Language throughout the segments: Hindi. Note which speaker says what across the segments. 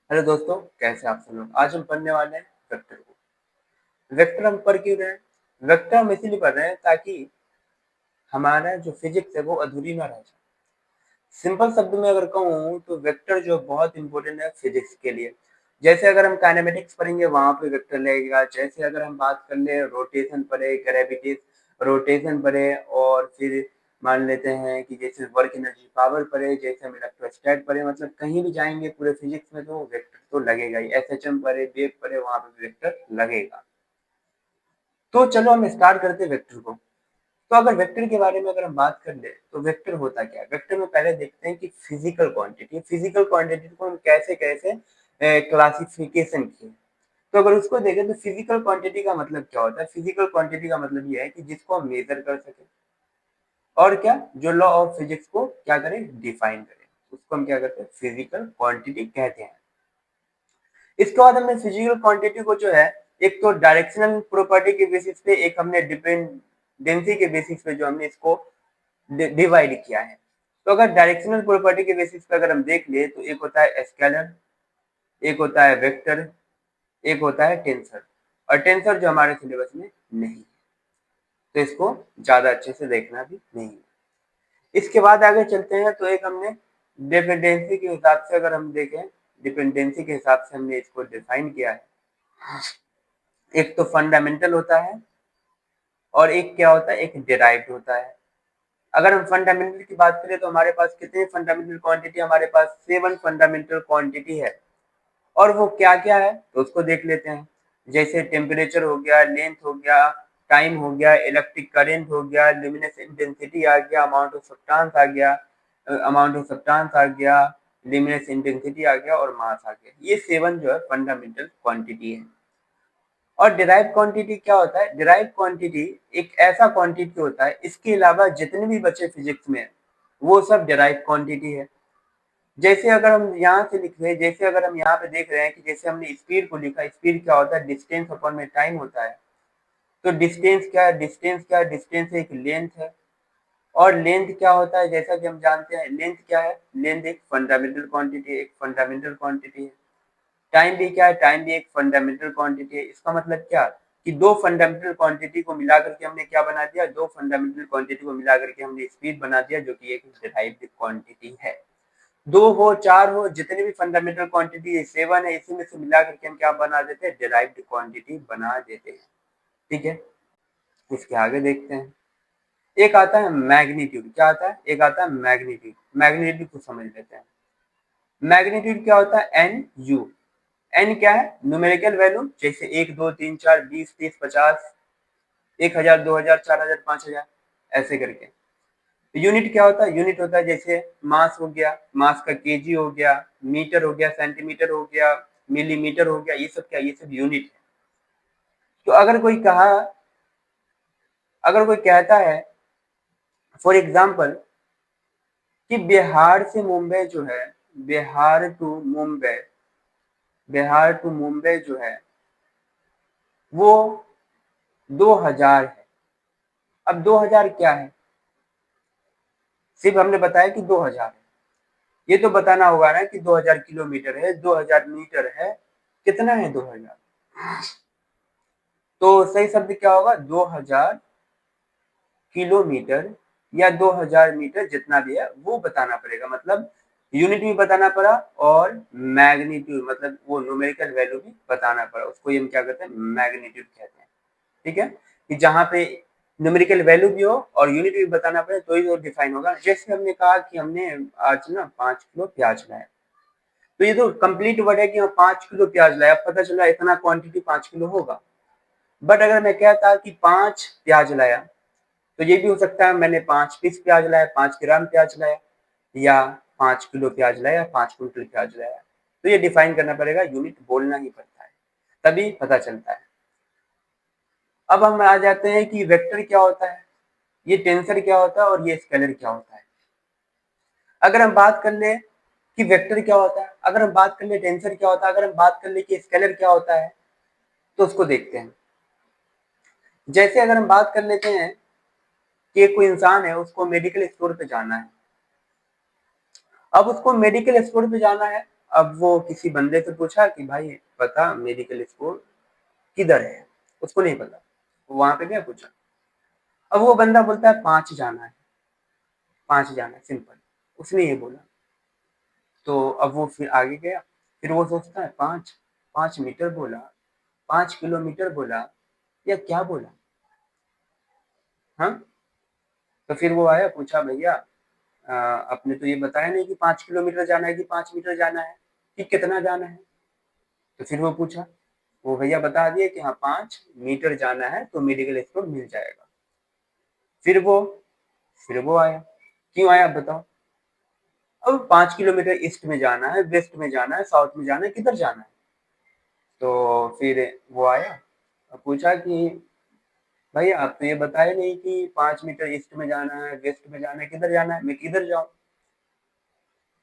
Speaker 1: हेलो दोस्तों, कैसे आप सब लोग। आज हम पढ़ने वाले हैं वेक्टर को। वेक्टर हम पढ़ क्यों रहे हैं? वेक्टर हम इसीलिए पढ़ रहे हैं ताकि हमारा जो फिजिक्स है वो अधूरी ना रह जाए। सिंपल शब्द में अगर कहूँ तो वेक्टर जो बहुत इंपॉर्टेंट है फिजिक्स के लिए। जैसे अगर हम काइनेमेटिक्स पढ़ेंगे वहां पे वेक्टर लगेगा। जैसे अगर हम बात कर ले रोटेशन पढ़े, ग्रेविटी रोटेशन पढ़े, और फिर मान लेते हैं कि जैसे वर्क एनर्जी पावर पढ़े, जैसे हम इलेक्ट्रोस्टैट पढ़े, मतलब कहीं भी जाएंगे पूरे फिजिक्स में तो वेक्टर तो लगेगा ही। एसएचएम पढ़े, वेव पढ़े, वहां पे वेक्टर लगेगा। तो चलो हम स्टार्ट करते हैं वेक्टर को। तो अगर वेक्टर के बारे में अगर हम बात कर ले तो वेक्टर होता क्या है। वेक्टर में पहले देखते हैं कि फिजिकल क्वांटिटी को हम कैसे कैसे क्लासिफिकेशन किए। तो अगर उसको देखें तो फिजिकल क्वांटिटी का मतलब क्या होता है। फिजिकल क्वांटिटी का मतलब यह है कि जिसको हम मेजर कर सके, और क्या, जो लॉ ऑफ फिजिक्स को क्या करें, डिफाइन करें, उसको हम क्या करते हैं, फिजिकल क्वांटिटी कहते हैं। इसके बाद हमने फिजिकल क्वांटिटी को जो है, एक तो डायरेक्शनल प्रॉपर्टी के बेसिस पे, एक हमने डिपेंडेंसी के बेसिस पे जो हमने इसको डिवाइड किया है। तो अगर डायरेक्शनल प्रॉपर्टी के बेसिस पे अगर हम देख ले तो एक होता है स्केलर, एक होता है वेक्टर, एक होता है टेंसर। और टेंसर जो हमारे सिलेबस में नहीं है, तो इसको ज्यादा अच्छे से देखना भी नहीं है। इसके बाद आगे चलते हैं तो एक हमने डिपेंडेंसी के हिसाब से अगर हम देखें, डिपेंडेंसी के हिसाब से हमने इसको डिफाइन किया है। एक तो फंडामेंटल होता है, और एक क्या होता है, एक डिराइव्ड होता है। अगर हम फंडामेंटल की बात करें तो हमारे पास कितने फंडामेंटल क्वांटिटी, हमारे पास 7 फंडामेंटल क्वांटिटी है। और वो क्या क्या है तो उसको देख लेते हैं। जैसे टेम्परेचर हो गया, लेंथ हो गया, टाइम हो गया, इलेक्ट्रिक करंट हो गया, ल्यूमिनेस इंटेंसिटी आ गया, अमाउंट ऑफ सब्सटेंस आ गया, ल्यूमिनेस इंटेंसिटी आ गया, और मास आ गया। ये 7 जो है फंडामेंटल क्वांटिटी है। और डिराइव क्वांटिटी क्या होता है? डिराइव क्वांटिटी एक ऐसा क्वांटिटी होता है, इसके अलावा जितने भी बचे फिजिक्स में वो सब डिराइव क्वांटिटी है। जैसे अगर हम यहाँ से लिख रहे हैं, जैसे अगर हम यहाँ पे देख रहे हैं कि जैसे हमने स्पीड को लिखा, स्पीड क्या होता है, डिस्टेंस अपॉन में टाइम होता है। तो डिस्टेंस क्या है, डिस्टेंस क्या है, डिस्टेंस एक लेंथ है। और लेंथ क्या होता है, जैसा कि हम जानते हैं लेंथ क्या है, लेंथ एक फंडामेंटल क्वांटिटी है, एक फंडामेंटल क्वांटिटी है। टाइम भी क्या है, टाइम भी एक फंडामेंटल क्वांटिटी है। इसका मतलब क्या कि दो फंडामेंटल क्वांटिटी को मिलाकर के हमने क्या बना दिया, दो फंडामेंटल क्वांटिटी को मिलाकर के हमने स्पीड बना दिया, जो कि एक डिराइव्ड क्वांटिटी है। दो हो, चार हो, जितने भी फंडामेंटल क्वांटिटी 7 है, इसी में से मिला करके हम क्या बना देते हैं, डिराइव्ड क्वांटिटी बना देते हैं। ठीक है, इसके आगे देखते हैं। एक आता है मैग्नीट्यूड। क्या आता है? एक आता है मैग्नीट्यूड। मैग्नीट्यूड को समझ लेते हैं। मैग्नीट्यूड क्या होता है? N you. एन क्या है? न्यूमेरिकल वैल्यू, जैसे 1 2 3 4 20 30 50, 1000 2000 4000 5000, ऐसे करके। यूनिट क्या होता है? यूनिट होता है जैसे मास हो गया, मास का केजी हो गया, मीटर हो गया, सेंटीमीटर हो गया, मिलीमीटर हो गया, ये सब क्या, ये सब यूनिट है। तो अगर कोई कहता है फॉर एग्जाम्पल कि बिहार से मुंबई जो है, बिहार टू मुंबई, बिहार टू मुंबई जो है वो 2000 है। अब 2000 क्या है? सिर्फ हमने बताया कि 2000 है। ये तो बताना होगा ना कि 2000 किलोमीटर है, 2000 मीटर है, कितना है 2000। तो सही शब्द क्या होगा? 2000 किलोमीटर या 2000 मीटर, जितना भी है वो बताना पड़ेगा। मतलब यूनिट भी बताना पड़ा, और मैग्नीट्यूड मतलब वो न्यूमेरिकल वैल्यू भी बताना पड़ा। उसको हम क्या कहते हैं, मैग्नीट्यूड कहते हैं। ठीक है, कि जहां पे न्यूमेरिकल वैल्यू भी हो और यूनिट भी बताना पड़े तो ही वो डिफाइन होगा। जैसे हमने कहा कि हमने आज ना 5 किलो प्याज लाया, तो ये तो कंप्लीट वर्ड है कि हम 5 किलो प्याज लाया। पता चला इतना क्वांटिटी 5 किलो होगा। बट अगर मैं कहता कि 5 प्याज लाया, तो ये भी हो सकता है मैंने 5 पीस प्याज लाया, 5 ग्राम प्याज लाया, या 5 किलो प्याज लाया, 5 कुंटल प्याज लाया। तो ये डिफाइन करना पड़ेगा, यूनिट बोलना ही पड़ता है, तभी पता चलता है। अब हम आ जाते हैं कि वेक्टर क्या होता है, ये टेंसर क्या होता है, और ये स्केलर क्या होता है। अगर हम बात कर ले कि वेक्टर क्या होता है, अगर हम बात कर ले टेंसर क्या होता है, अगर हम बात कर ले कि स्केलर क्या होता है, तो उसको देखते हैं। जैसे अगर हम बात कर लेते हैं कि कोई इंसान है, उसको मेडिकल स्टोर पे जाना है। अब उसको मेडिकल स्टोर पे जाना है, अब वो किसी बंदे से पूछा कि भाई बता मेडिकल स्टोर किधर है, उसको नहीं पता, वहां पे गया पूछा। अब वो बंदा बोलता है 5 जाना है, 5 जाना है सिंपल, उसने ये बोला। तो अब वो फिर आगे गया, फिर वो सोचता है 5 5 मीटर बोला, 5 किलोमीटर बोला या क्या बोला, हाँ। तो फिर वो आया पूछा भैया आपने तो ये बताया नहीं कि 5 किलोमीटर जाना है कि 5 मीटर जाना है, कि कितना जाना है। तो फिर वो पूछा, वो भैया बता दिए कि हाँ 5 मीटर जाना है तो मेडिकल स्टोर मिल जाएगा। फिर वो फिर वो आया, क्यों आया आप बताओ। अब 5 किलोमीटर ईस्ट में जाना है, वेस्ट में जाना है, साउथ में जाना है, किधर जाना है। तो फिर वो आया और पूछा कि भाई आप तो ये बताए नहीं कि 5 मीटर ईस्ट में जाना है, वेस्ट में जाना है, किधर जाना है, मैं किधर जाऊं।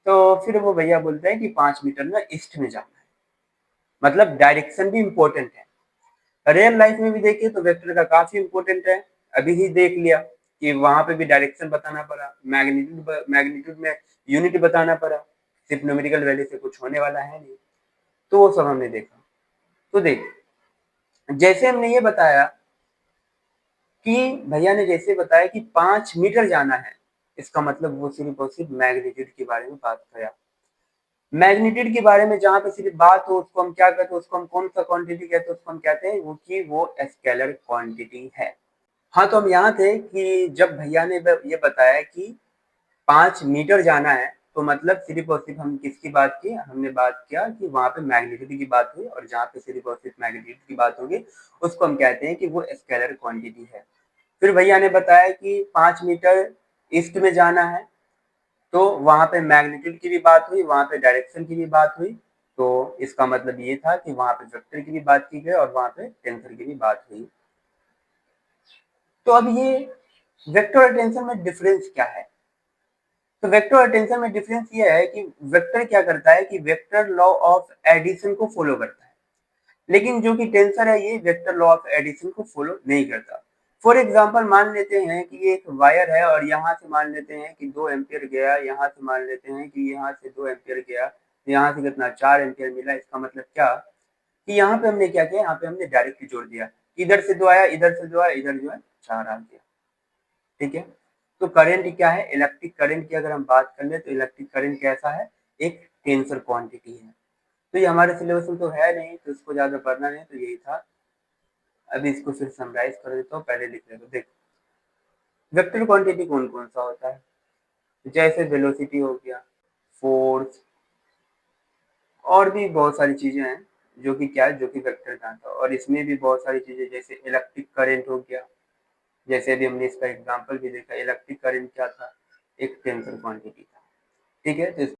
Speaker 1: तो फिर वो भैया बोलते हैं कि 5 मीटर ना ईस्ट में जाना है। मतलब डायरेक्शन भी इम्पोर्टेंट है। रियल लाइफ में भी देखिए तो वेक्टर का काफी इम्पोर्टेंट है। अभी ही देख लिया कि वहां पे भी डायरेक्शन बताना पड़ा, मैग्नीट्यूड में यूनिट बताना पड़ा, सिर्फ न्यूमेरिकल वैल्यू से कुछ होने वाला है नहीं। तो वो सब हमने देखा। तो देख, जैसे हमने ये बताया कि भैया ने जैसे बताया कि 5 मीटर जाना है, इसका मतलब वो सिर्फ और सिर्फ मैग्नीट्यूड के बारे में बात किया। मैग्नीट्यूड के बारे में जहां पे सिर्फ बात हो उसको हम क्या कहते हैं, उसको हम कौन सा क्वांटिटी कहते हैं, उसको हम कहते हैं वो कि वो स्केलर क्वांटिटी है। हाँ, तो हम यहाँ थे कि जब भैया ने ये बताया कि 5 मीटर जाना है, तो मतलब सिर्फ और सिर्फ हम किसकी बात की, हमने बात किया कि वहां पे मैग्नीट्यूड की बात हुई, और जहाँ पे सिर्फ और सिर्फ मैग्नीट्यूड की बात होगी उसको हम कहते हैं कि वो स्केलर क्वांटिटी है। फिर भैया ने बताया कि 5 मीटर ईस्ट में जाना है, तो वहां पे मैग्नीट्यूड की भी बात हुई, वहां पे डायरेक्शन की भी बात हुई। तो इसका मतलब ये था कि वहां पे वेक्टर की भी बात की गई और वहां पे टेंसर की भी बात हुई। तो अब ये वेक्टर और टेंसर में डिफरेंस क्या है। तो वेक्टर और टेंसर में डिफरेंस ये है कि वेक्टर क्या करता है कि वेक्टर लॉ ऑफ एडिशन को फॉलो करता है, लेकिन जो कि टेंसर है ये वेक्टर लॉ ऑफ एडिशन को फॉलो नहीं करता। फॉर एग्जांपल मान लेते हैं कि ये एक वायर है और यहाँ से मान लेते हैं कि 2 एम्पियर गया, यहाँ से मान लेते हैं कि यहाँ से 2 एम्पियर गया, यहाँ से कितना 4 एम्पियर मिला। इसका मतलब क्या कि यहाँ पे हमने क्या किया, यहाँ पे हमने डायरेक्टली जोड़ दिया, इधर से 2 आया, इधर से 2 आया, इधर जो है 4 आ गया। ठीक है। तो करंट क्या है, इलेक्ट्रिक करंट की अगर हम बात कर ले तो इलेक्ट्रिक करंट कैसा है, एक टेंसर क्वांटिटी है। तो ये हमारे सिलेबस में तो है नहीं, तो इसको ज्यादा पढ़ना नहीं, तो यही था। अभी इसको फिर समराइज कर देता हूँ, पहले लिख लेते। देखो वेक्टर क्वांटिटी कौन कौन सा होता है, जैसे वेलोसिटी हो गया, फोर्स, और भी बहुत सारी चीजें हैं जो कि क्या है, जो कि वेक्टर का था। और इसमें भी बहुत सारी चीजें जैसे इलेक्ट्रिक करंट हो गया, जैसे अभी हमने इसका एग्जांपल भी देखा, इलेक्ट्रिक करंट क्या था, एक टेंसर क्वांटिटी था। ठीक है। तो